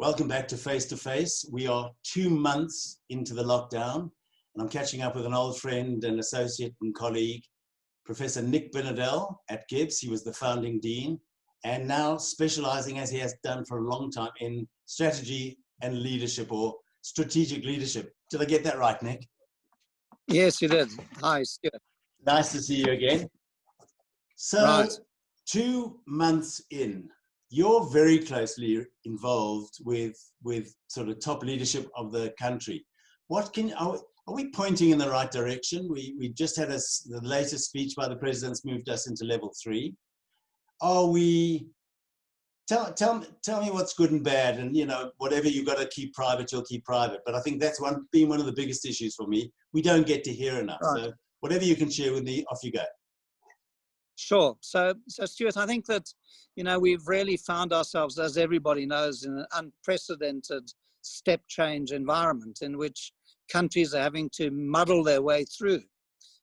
Welcome back to Face to Face. We are 2 months into the lockdown, and I'm catching up with an old friend and associate and colleague, Professor Nick Binedell at Gibbs. He was the founding dean, and now specializing, as he has done for a long time, in strategy and leadership, or strategic leadership. Did I get that right, Nick? Yes, you did. Hi, Stuart. Nice to see you again. So, Right. 2 months in, you're very closely involved with sort of top leadership of the country. Are we pointing in the right direction? We just had the latest speech by the president's moved us into level 3. Are we? Tell me what's good and bad, and whatever you've got to keep private, you'll keep private. But I think that's been one of the biggest issues for me. We don't get to hear enough. Right. So whatever you can share with me, off you go. Sure. So Stuart, I think that, we've really found ourselves, as everybody knows, in an unprecedented step change environment in which countries are having to muddle their way through.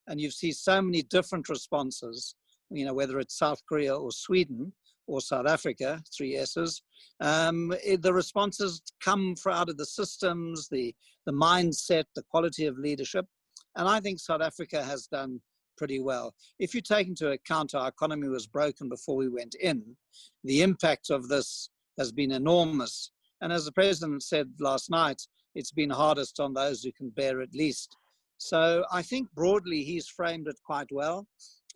And you see so many different responses, whether it's South Korea or Sweden or South Africa, 3 S's. The responses come out of the systems, the mindset, the quality of leadership. And I think South Africa has done pretty well. If you take into account our economy was broken before we went in, the impact of this has been enormous. And as the president said last night, it's been hardest on those who can bear it least. So I think broadly he's framed it quite well.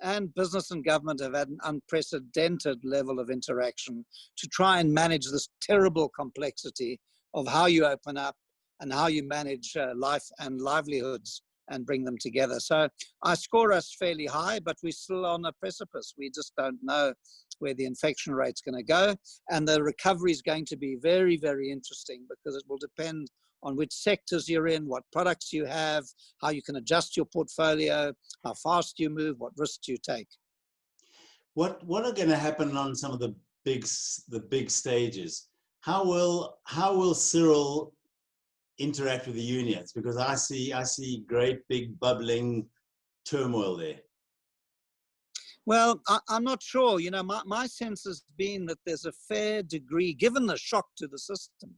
And business and government have had an unprecedented level of interaction to try and manage this terrible complexity of how you open up and how you manage life and livelihoods and bring them together. So I score us fairly high, but we're still on a precipice. We just don't know where the infection rate's going to go. And the recovery is going to be very, very interesting because it will depend on which sectors you're in, what products you have, how you can adjust your portfolio, how fast you move, what risks you take. What are going to happen on some of the big stages? How will Cyril interact with the unions? Because I see great big bubbling turmoil there. Well, I'm not sure. My sense has been that there's a fair degree, given the shock to the system,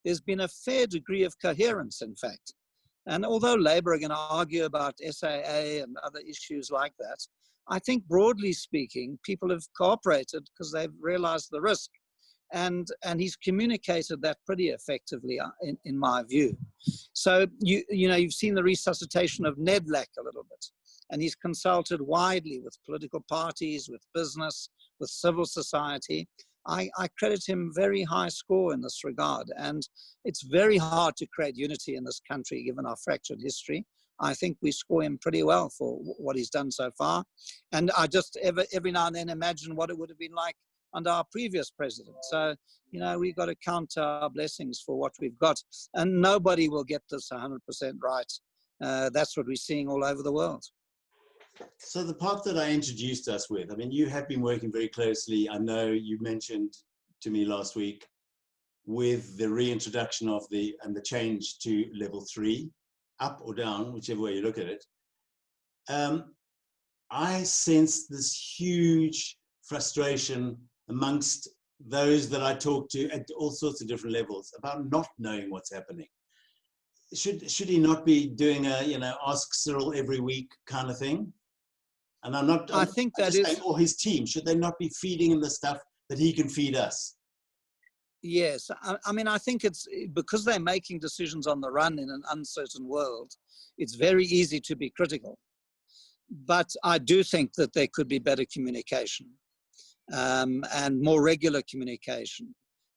there's been a fair degree of coherence, in fact. And although Labour are going to argue about SAA and other issues like that, I think broadly speaking, people have cooperated because they've realized the risk. And he's communicated that pretty effectively, in my view. So, you've seen the resuscitation of NEDLAC a little bit. And he's consulted widely with political parties, with business, with civil society. I credit him very high score in this regard. And it's very hard to create unity in this country, given our fractured history. I think we score him pretty well for what he's done so far. And I just every now and then imagine what it would have been like under our previous president. So, we've got to count our blessings for what we've got. And nobody will get this 100% right. That's what we're seeing all over the world. So the part that I introduced us with, I mean, you have been working very closely. I know you mentioned to me last week with the reintroduction of the change to level 3, up or down, whichever way you look at it. I sense this huge frustration amongst those that I talk to at all sorts of different levels about not knowing what's happening. Should he not be doing a ask Cyril every week kind of thing? And I think that is, or his team, should they not be feeding him the stuff that he can feed us? Yes, I mean, I think it's because they're making decisions on the run in an uncertain world. It's very easy to be critical, but I do think that there could be better communication. And more regular communication,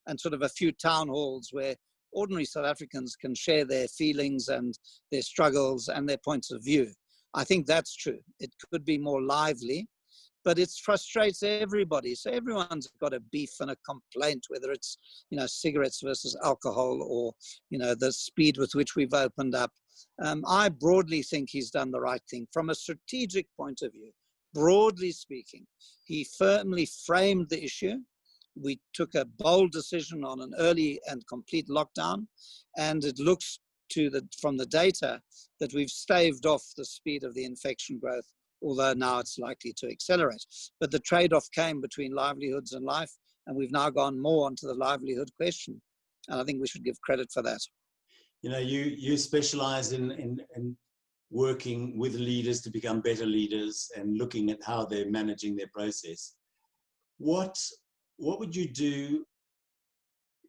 and sort of a few town halls where ordinary South Africans can share their feelings and their struggles and their points of view. I think that's true. It could be more lively, but it frustrates everybody. So everyone's got a beef and a complaint, whether it's, cigarettes versus alcohol or, the speed with which we've opened up. I broadly think he's done the right thing from a strategic point of view. Broadly speaking, he firmly framed the issue. We took a bold decision on an early and complete lockdown, and it looks from the data that we've staved off the speed of the infection growth, although now it's likely to accelerate. But the trade-off came between livelihoods and life, and we've now gone more onto the livelihood question. And I think we should give credit for that. You know, you specialize in working with leaders to become better leaders and looking at how they're managing their process. What would you do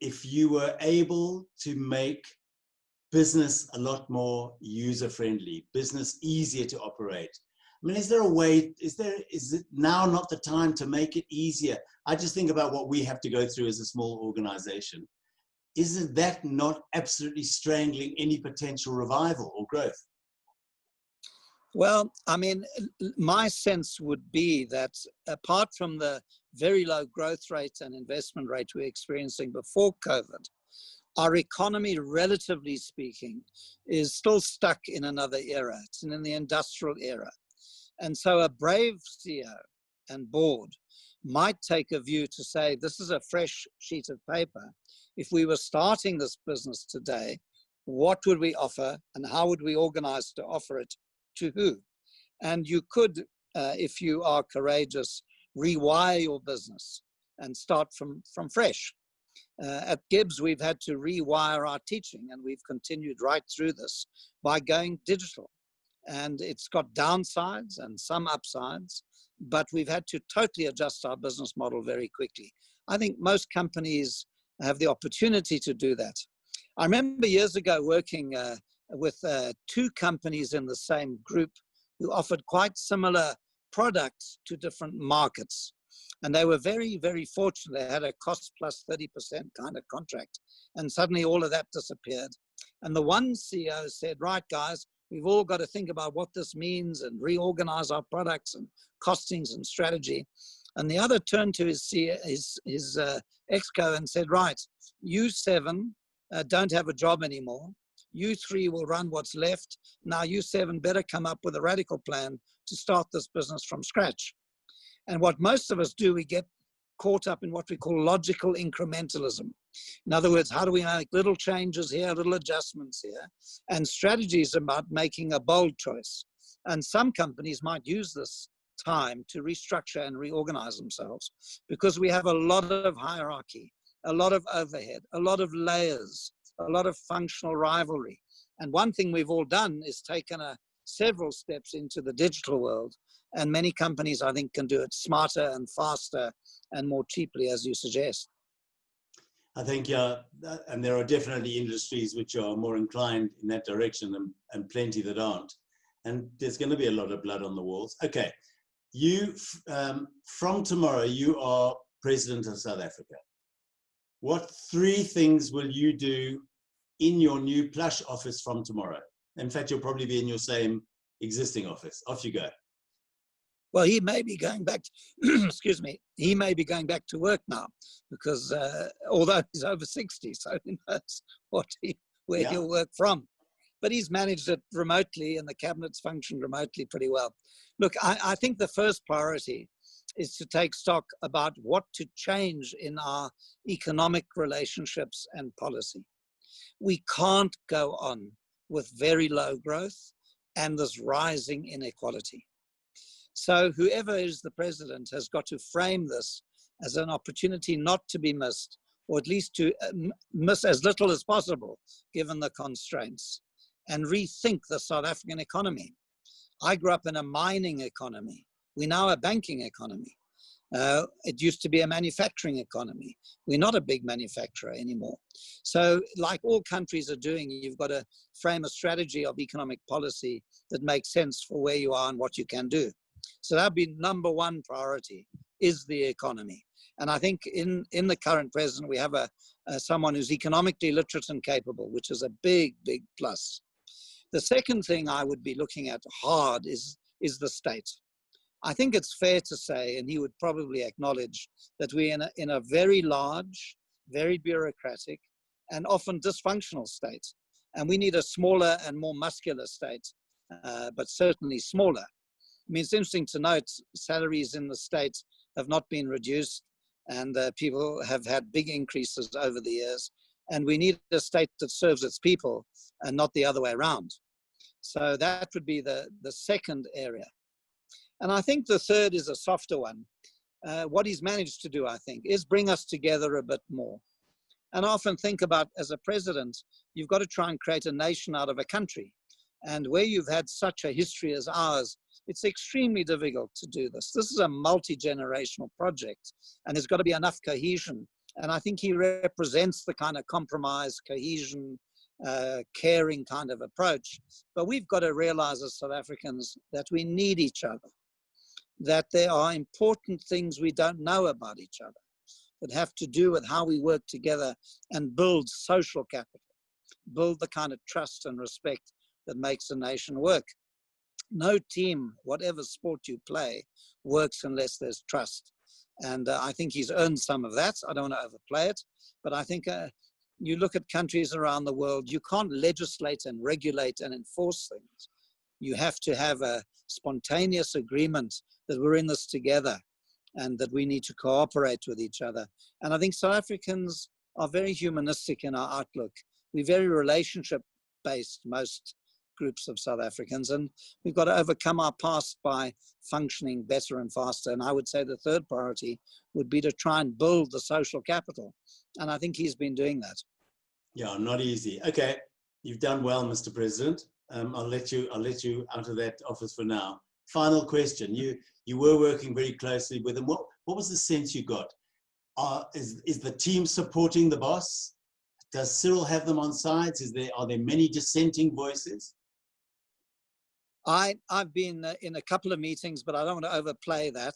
if you were able to make business a lot more user-friendly, business easier to operate? I mean, is there a way, is it now not the time to make it easier? I just think about what we have to go through as a small organization. Isn't that not absolutely strangling any potential revival or growth? Well, I mean, my sense would be that apart from the very low growth rate and investment rate we're experiencing before COVID, our economy, relatively speaking, is still stuck in another era. It's in the industrial era. And so a brave CEO and board might take a view to say, this is a fresh sheet of paper. If we were starting this business today, what would we offer and how would we organize to offer it to who? And you could, if you are courageous, rewire your business and start from fresh. At Gibbs, we've had to rewire our teaching, and we've continued right through this by going digital. And it's got downsides and some upsides, but we've had to totally adjust our business model very quickly. I think most companies have the opportunity to do that. I remember years ago working with two companies in the same group who offered quite similar products to different markets. And they were very, very fortunate. They had a cost plus 30% kind of contract. And suddenly all of that disappeared. And the one CEO said, right, guys, we've all got to think about what this means and reorganize our products and costings and strategy. And the other turned to his exco and said, right, you seven don't have a job anymore. You three will run what's left. Now you seven better come up with a radical plan to start this business from scratch. And what most of us do, we get caught up in what we call logical incrementalism. In other words, how do we make little changes here, little adjustments here? And strategy is about making a bold choice. And some companies might use this time to restructure and reorganize themselves because we have a lot of hierarchy, a lot of overhead, a lot of layers, a lot of functional rivalry. And one thing we've all done is taken several steps into the digital world. And many companies, I think, can do it smarter and faster and more cheaply, as you suggest. I think, yeah, and there are definitely industries which are more inclined in that direction and plenty that aren't. And there's going to be a lot of blood on the walls. Okay, you, from tomorrow, you are President of South Africa. What 3 things will you do in your new plush office from tomorrow? In fact, you'll probably be in your same existing office. Off you go. Well, he may be going back to, excuse me, he may be going back to work now because although he's over 60, so who knows where he'll work from. But he's managed it remotely and the cabinet's functioned remotely pretty well. Look, I think the first priority is to take stock about what to change in our economic relationships and policy. We can't go on with very low growth and this rising inequality. So whoever is the president has got to frame this as an opportunity not to be missed, or at least to miss as little as possible, given the constraints, and rethink the South African economy. I grew up in a mining economy. We're now a banking economy. It used to be a manufacturing economy. We're not a big manufacturer anymore. So like all countries are doing, you've got to frame a strategy of economic policy that makes sense for where you are and what you can do. So that would be number one priority, is the economy. And I think in the current president, we have someone who's economically literate and capable, which is a big, big plus. The second thing I would be looking at hard is the state. I think it's fair to say, and he would probably acknowledge, that we're in a very large, very bureaucratic, and often dysfunctional state. And we need a smaller and more muscular state, but certainly smaller. I mean, it's interesting to note salaries in the States have not been reduced, and people have had big increases over the years. And we need a state that serves its people and not the other way around. So that would be the second area. And I think the third is a softer one. What he's managed to do, I think, is bring us together a bit more. And I often think about, as a president, you've got to try and create a nation out of a country. And where you've had such a history as ours, it's extremely difficult to do this. This is a multi-generational project, and there's got to be enough cohesion. And I think he represents the kind of compromise, cohesion, caring kind of approach. But we've got to realize as South Africans that we need each other, that there are important things we don't know about each other that have to do with how we work together and build social capital, build the kind of trust and respect that makes a nation work. No team, whatever sport you play, works unless there's trust. And I think he's earned some of that. I don't want to overplay it, but I think you look at countries around the world, you can't legislate and regulate and enforce things. You have to have a spontaneous agreement that we're in this together and that we need to cooperate with each other. And I think South Africans are very humanistic in our outlook. We're very relationship-based, most groups of South Africans, and we've got to overcome our past by functioning better and faster. And I would say the third priority would be to try and build the social capital. And I think he's been doing that. Yeah, not easy. Okay, you've done well, Mr. President. I'll let you out of that office for now. Final question. You were working very closely with him. What was the sense you got? Is the team supporting the boss? Does Cyril have them on sides? Are there many dissenting voices? I've been in a couple of meetings, but I don't want to overplay that.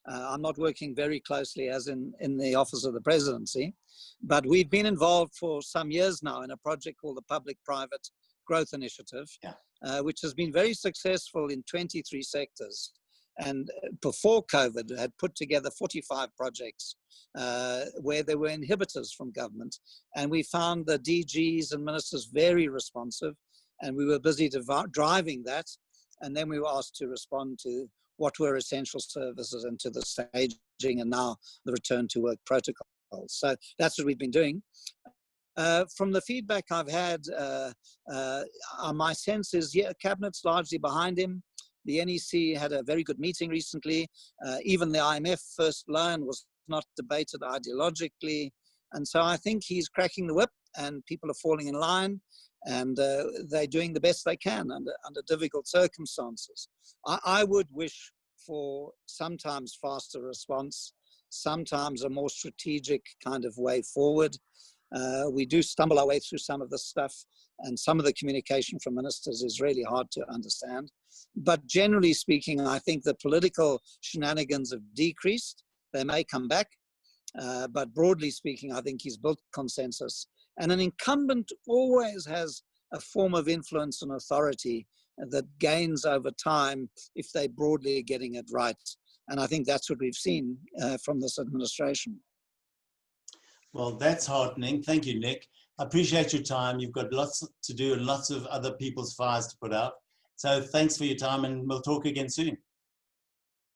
I'm not working very closely as in the office of the presidency, but we've been involved for some years now in a project called the Public-Private Growth Initiative, which has been very successful in 23 sectors. And before COVID, had put together 45 projects where there were inhibitors from government. And we found the DGs and ministers very responsive, and we were busy driving that. And then we were asked to respond to what were essential services and to the staging and now the return to work protocols. So that's what we've been doing. From the feedback I've had, my sense is, yeah, Cabinet's largely behind him. The NEC had a very good meeting recently. Even the IMF first loan was not debated ideologically. And so I think he's cracking the whip and people are falling in line, and they're doing the best they can under difficult circumstances. I would wish for sometimes faster response, sometimes a more strategic kind of way forward. We do stumble our way through some of this stuff, and some of the communication from ministers is really hard to understand. But generally speaking, I think the political shenanigans have decreased. They may come back, but broadly speaking, I think he's built consensus. And an incumbent always has a form of influence and authority that gains over time if they broadly are getting it right. And I think that's what we've seen from this administration. Well, that's heartening. Thank you, Nick. I appreciate your time. You've got lots to do and lots of other people's fires to put out. So thanks for your time, and we'll talk again soon.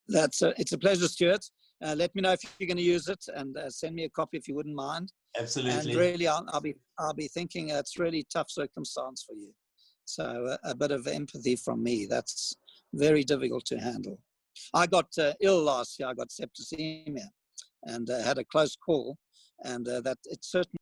It's a pleasure, Stuart. Let me know if you're going to use it, and send me a copy if you wouldn't mind. Absolutely. And really, I'll be thinking it's really tough circumstance for you. So a bit of empathy from me. That's very difficult to handle. I got ill last year. I got septicemia and had a close call, and that it certainly